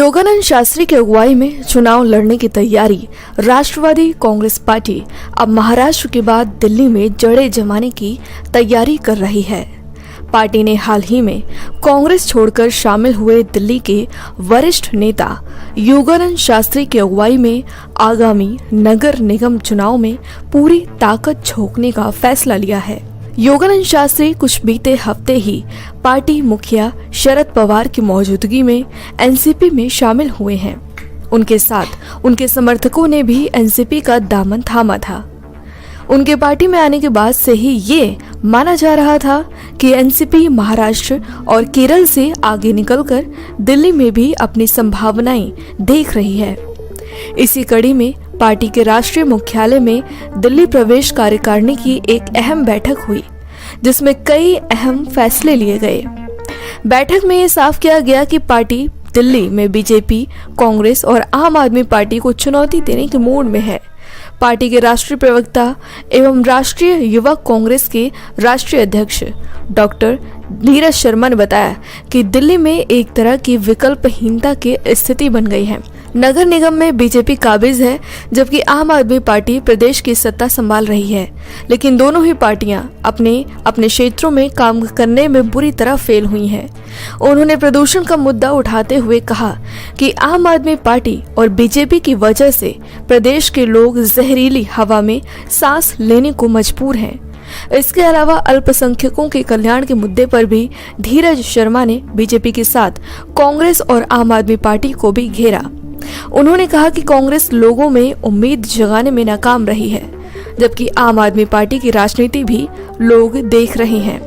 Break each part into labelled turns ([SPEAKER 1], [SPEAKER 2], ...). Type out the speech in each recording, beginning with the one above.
[SPEAKER 1] योगानंद शास्त्री की अगुवाई में चुनाव लड़ने की तैयारी। राष्ट्रवादी कांग्रेस पार्टी अब महाराष्ट्र के बाद दिल्ली में जड़ें जमाने की तैयारी कर रही है। पार्टी ने हाल ही में कांग्रेस छोड़कर शामिल हुए दिल्ली के वरिष्ठ नेता योगानंद शास्त्री की अगुवाई में आगामी नगर निगम चुनाव में पूरी ताकत झोंकने का फैसला लिया है। योगानंद शास्त्री कुछ बीते हफ्ते ही पार्टी मुखिया शरद पवार की मौजूदगी में एनसीपी में शामिल हुए हैं। उनके साथ उनके समर्थकों ने भी एनसीपी का दामन थामा था। उनके पार्टी में आने के बाद से ही ये माना जा रहा था कि एनसीपी महाराष्ट्र और केरल से आगे निकलकर दिल्ली में भी अपनी संभावनाएं देख रही है। इसी कड़ी में पार्टी के राष्ट्रीय मुख्यालय में दिल्ली प्रवेश कार्यकारिणी की एक अहम बैठक हुई, जिसमें कई अहम फैसले लिए गए। बैठक में ये साफ किया गया कि पार्टी दिल्ली में बीजेपी, कांग्रेस और आम आदमी पार्टी को चुनौती देने के मूड में है। पार्टी के राष्ट्रीय प्रवक्ता एवं राष्ट्रीय युवा कांग्रेस के राष्ट्रीय अध्यक्ष डॉक्टर नीरज शर्मा ने बताया कि दिल्ली में एक तरह की विकल्पहीनता की स्थिति बन गई है। नगर निगम में बीजेपी काबिज है, जबकि आम आदमी पार्टी प्रदेश की सत्ता संभाल रही है। लेकिन दोनों ही पार्टियां अपने क्षेत्रों में काम करने में बुरी तरह फेल हुई हैं। उन्होंने प्रदूषण का मुद्दा उठाते हुए कहा कि आम आदमी पार्टी और बीजेपी की वजह से प्रदेश के लोग जहरीली हवा में सांस लेने को मजबूर हैं। इसके अलावा अल्पसंख्यकों के कल्याण के मुद्दे पर भी नीरज शर्मा ने बीजेपी के साथ कांग्रेस और आम आदमी पार्टी को भी घेरा। उन्होंने कहा कि कांग्रेस लोगों में उम्मीद जगाने में नाकाम रही है, जबकि आम आदमी पार्टी की राजनीति भी लोग देख रहे हैं।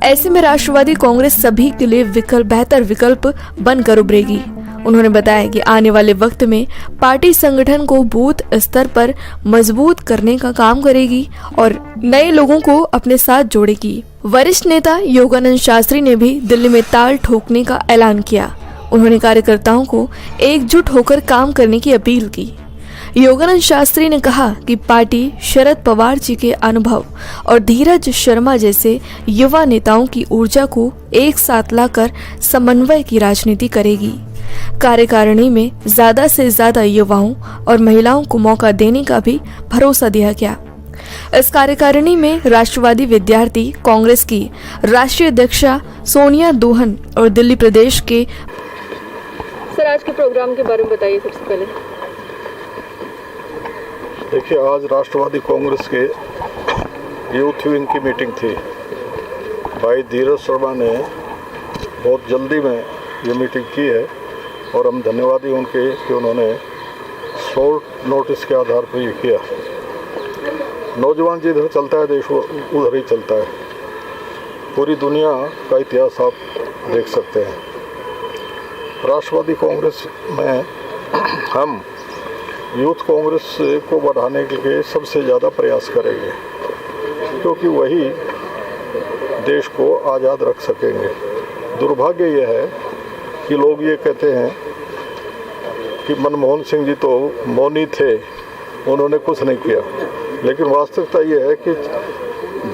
[SPEAKER 1] ऐसे में राष्ट्रवादी कांग्रेस सभी के लिए बेहतर विकल्प बनकर उभरेगी। उन्होंने बताया कि आने वाले वक्त में पार्टी संगठन को बूथ स्तर पर मजबूत करने का काम करेगी और नए लोगों को अपने साथ जोड़ेगी। वरिष्ठ नेता योगानंद शास्त्री ने भी दिल्ली में ताल ठोकने का ऐलान किया। उन्होंने कार्यकर्ताओं को एकजुट होकर काम करने की अपील की। योगानंद शास्त्री ने कहा कि पार्टी शरद पवार जी के अनुभव और नीरज शर्मा जैसे युवा नेताओं की ऊर्जा को एक साथ लाकर समन्वय की राजनीति करेगी। कार्यकारिणी में ज्यादा से ज्यादा युवाओं और महिलाओं को मौका देने का भी भरोसा दिया गया। इस कार्यकारिणी में राष्ट्रवादी विद्यार्थी कांग्रेस की राष्ट्रीय अध्यक्षा सोनिया दोहन और दिल्ली प्रदेश के
[SPEAKER 2] सर, आज के प्रोग्राम के बारे में बताइए। सबसे पहले
[SPEAKER 3] देखिए, आज राष्ट्रवादी कांग्रेस के यूथ विंग की मीटिंग थी। भाई नीरज शर्मा ने बहुत जल्दी में ये मीटिंग की है और हम धन्यवादी उनके कि उन्होंने शॉर्ट नोटिस के आधार पर ये किया। नौजवान जिधर चलता है देश उधर ही चलता है। पूरी दुनिया का इतिहास आप देख सकते हैं। राष्ट्रवादी कांग्रेस में हम यूथ कांग्रेस को बढ़ाने के लिए सबसे ज़्यादा प्रयास करेंगे, क्योंकि वही देश को आज़ाद रख सकेंगे। दुर्भाग्य यह है कि लोग ये कहते हैं कि मनमोहन सिंह जी तो मौनी थे, उन्होंने कुछ नहीं किया। लेकिन वास्तविकता ये है कि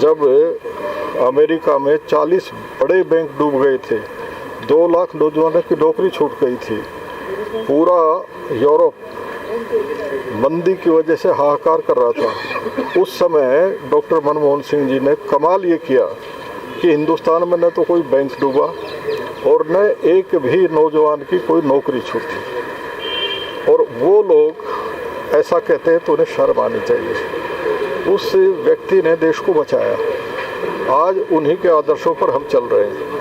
[SPEAKER 3] जब अमेरिका में 40 बड़े बैंक डूब गए थे, 2 लाख नौजवानों की नौकरी छूट गई थी, पूरा यूरोप मंदी की वजह से हाहाकार कर रहा था, उस समय डॉक्टर मनमोहन सिंह जी ने कमाल ये किया कि हिंदुस्तान में न तो कोई बैंक डूबा और न एक भी नौजवान की कोई नौकरी छूटी। और वो लोग ऐसा कहते हैं तो उन्हें शर्म आनी चाहिए। उस व्यक्ति ने देश को बचाया। आज उन्हीं के आदर्शों पर हम चल रहे हैं।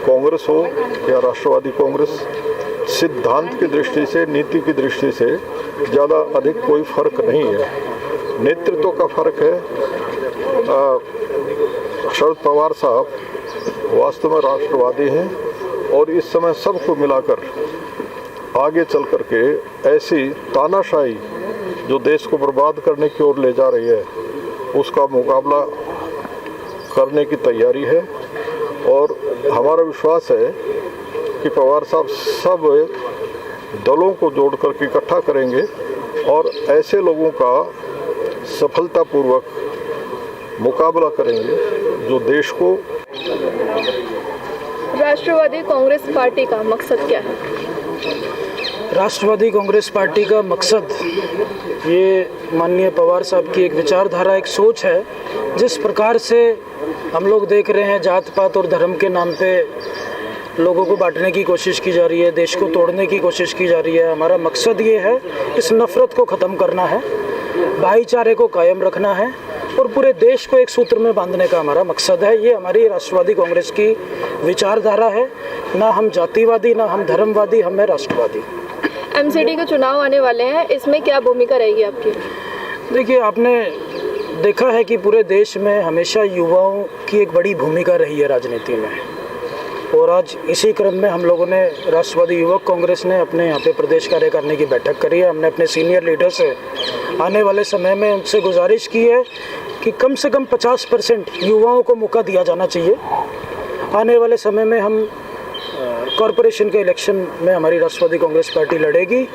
[SPEAKER 3] कांग्रेस हो या राष्ट्रवादी कांग्रेस, सिद्धांत की दृष्टि से, नीति की दृष्टि से ज़्यादा अधिक कोई फर्क नहीं है। नेतृत्व का फर्क है। शरद पवार साहब वास्तव में राष्ट्रवादी हैं और इस समय सबको मिलाकर आगे चल कर के ऐसी तानाशाही जो देश को बर्बाद करने की ओर ले जा रही है, उसका मुकाबला करने की तैयारी है। और हमारा विश्वास है कि पवार साहब सब दलों को जोड़ करके इकट्ठा करेंगे और ऐसे लोगों का सफलतापूर्वक मुकाबला करेंगे जो देश को
[SPEAKER 2] राष्ट्रवादी कांग्रेस पार्टी का मकसद क्या है?
[SPEAKER 4] राष्ट्रवादी कांग्रेस पार्टी का मकसद ये माननीय पवार साहब की एक विचारधारा, एक सोच है। जिस प्रकार से हम लोग देख रहे हैं जात पात और धर्म के नाम पे लोगों को बांटने की कोशिश की जा रही है, देश को तोड़ने की कोशिश की जा रही है। हमारा मकसद ये है, इस नफ़रत को ख़त्म करना है, भाईचारे को कायम रखना है और पूरे देश को एक सूत्र में बांधने का हमारा मकसद है। ये हमारी राष्ट्रवादी कांग्रेस की विचारधारा है। ना हम जातिवादी, ना हम धर्मवादी, हम हैं राष्ट्रवादी।
[SPEAKER 2] एमसीडी के चुनाव आने वाले हैं, इसमें क्या भूमिका रहेगी आपकी?
[SPEAKER 4] देखिए, आपने देखा है कि पूरे देश में हमेशा युवाओं की एक बड़ी भूमिका रही है राजनीति में, और आज इसी क्रम में हम लोगों ने राष्ट्रवादी युवक कांग्रेस ने अपने यहाँ पे प्रदेश कार्यकारिणी की बैठक करी है। हमने अपने सीनियर लीडर से आने वाले समय में उनसे गुजारिश की है कि कम से कम 50% युवाओं को मौका दिया जाना चाहिए। आने वाले समय में हम कॉरपोरेशन के इलेक्शन में हमारी राष्ट्रवादी कांग्रेस पार्टी लड़ेगी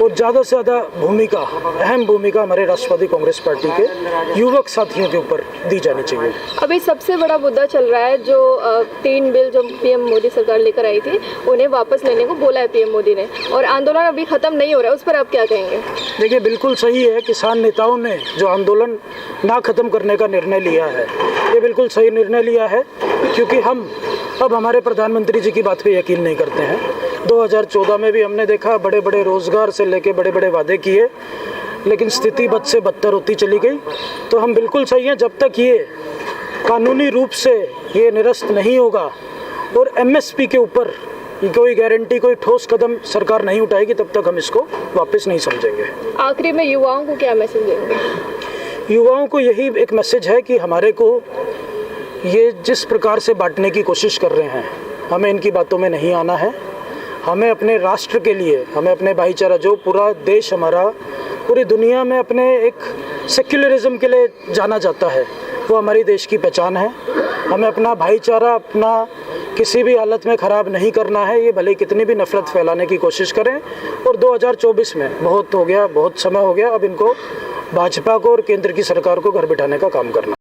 [SPEAKER 4] और ज़्यादा से ज़्यादा भूमिका, अहम भूमिका हमारे राष्ट्रवादी कांग्रेस पार्टी के युवक साथियों के ऊपर दी जानी चाहिए।
[SPEAKER 2] अभी सबसे बड़ा मुद्दा चल रहा है जो 3 बिल जो पीएम मोदी सरकार लेकर आई थी, उन्हें वापस लेने को बोला है पीएम मोदी ने, और आंदोलन अभी ख़त्म नहीं हो रहा है, उस पर आप क्या कहेंगे?
[SPEAKER 4] देखिए, बिल्कुल सही है। किसान नेताओं ने जो आंदोलन ना ख़त्म करने का निर्णय लिया है, ये बिल्कुल सही निर्णय लिया है, क्योंकि हम अब हमारे प्रधानमंत्री जी की बात पे यकीन नहीं करते हैं। 2014 में भी हमने देखा, बड़े बड़े रोज़गार से लेके बड़े बड़े वादे किए, लेकिन स्थिति बद से बदतर होती चली गई। तो हम बिल्कुल सही हैं, जब तक ये कानूनी रूप से ये निरस्त नहीं होगा और एमएसपी के ऊपर कोई गारंटी, कोई ठोस कदम सरकार नहीं उठाएगी, तब तक हम इसको वापस नहीं समझेंगे।
[SPEAKER 2] आखिरी में युवाओं को क्या मैसेज देंगे?
[SPEAKER 4] युवाओं को यही एक मैसेज है कि हमारे को ये जिस प्रकार से बांटने की कोशिश कर रहे हैं, हमें इनकी बातों में नहीं आना है। हमें अपने राष्ट्र के लिए, हमें अपने भाईचारा, जो पूरा देश हमारा पूरी दुनिया में अपने एक सेक्युलरिज्म के लिए जाना जाता है, वो हमारी देश की पहचान है। हमें अपना भाईचारा, अपना किसी भी हालत में ख़राब नहीं करना है। ये भले कितनी भी नफ़रत फैलाने की कोशिश करें। और 2024 में बहुत हो गया, बहुत समय हो गया, अब इनको भाजपा को और केंद्र की सरकार को घर बिठाने का काम करना है।